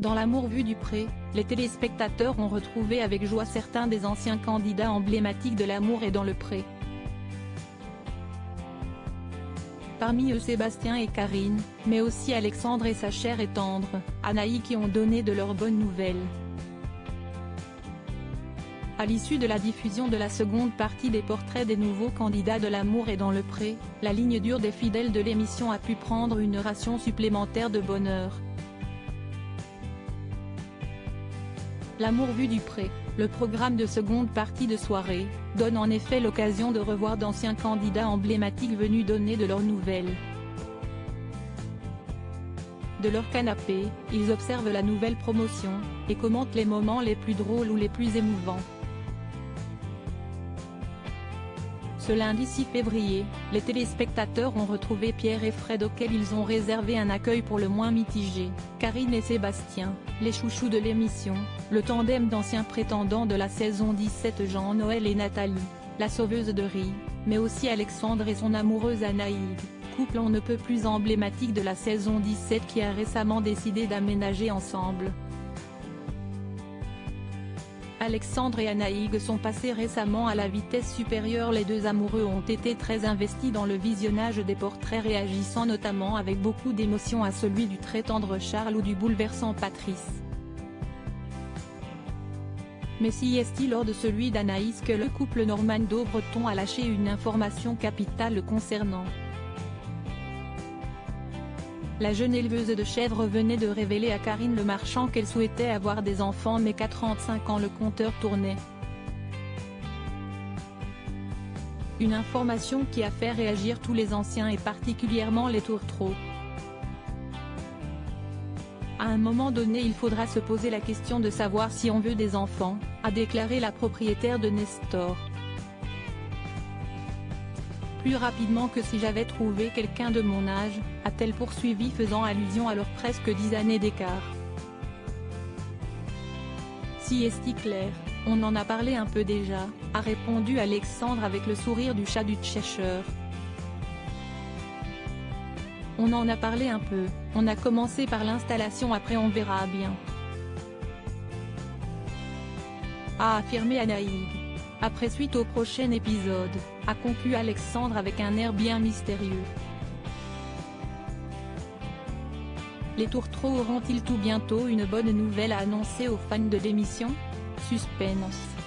Dans L'amour vu du pré, les téléspectateurs ont retrouvé avec joie certains des anciens candidats emblématiques de L'amour est dans le pré. Parmi eux Sébastien et Karine, mais aussi Alexandre et sa chère et tendre, Anaïs qui ont donné de leurs bonnes nouvelles. À l'issue de la diffusion de la seconde partie des portraits des nouveaux candidats de L'amour est dans le pré, la ligne dure des fidèles de l'émission a pu prendre une ration supplémentaire de bonheur. L'amour vu du pré, le programme de seconde partie de soirée, donne en effet l'occasion de revoir d'anciens candidats emblématiques venus donner de leurs nouvelles. De leur canapé, ils observent la nouvelle promotion, et commentent les moments les plus drôles ou les plus émouvants. Ce lundi 6 février, les téléspectateurs ont retrouvé Pierre et Fred auxquels ils ont réservé un accueil pour le moins mitigé, Karine et Sébastien, les chouchous de l'émission, le tandem d'anciens prétendants de la saison 17 Jean-Noël et Nathalie, la sauveuse de riz, mais aussi Alexandre et son amoureuse Anaïs, couple on ne peut plus emblématique de la saison 17 qui a récemment décidé d'aménager ensemble. Alexandre et Anaïs sont passés récemment à la vitesse supérieure. Les deux amoureux ont été très investis dans le visionnage des portraits, réagissant notamment avec beaucoup d'émotion à celui du très tendre Charles ou du bouleversant Patrice. Mais si est-il lors de celui d'Anaïs que le couple Normando-Breton a lâché une information capitale le concernant. La jeune éleveuse de chèvres venait de révéler à Karine Le Marchand qu'elle souhaitait avoir des enfants mais qu'à 35 ans le compteur tournait. Une information qui a fait réagir tous les anciens et particulièrement les tourtereaux. À un moment donné il faudra se poser la question de savoir si on veut des enfants, a déclaré la propriétaire de Nestor. Plus rapidement que si j'avais trouvé quelqu'un de mon âge, a-t-elle poursuivi faisant allusion à leurs presque 10 années d'écart. Si est-il clair, on en a parlé un peu déjà, a répondu Alexandre avec le sourire du chat du Cheshire. On en a parlé un peu, on a commencé par l'installation après on verra bien. A affirmé Anaïs. Après suite au prochain épisode, a conclu Alexandre avec un air bien mystérieux. Les tourtereaux auront-ils tout bientôt une bonne nouvelle à annoncer aux fans de l'émission ? Suspense.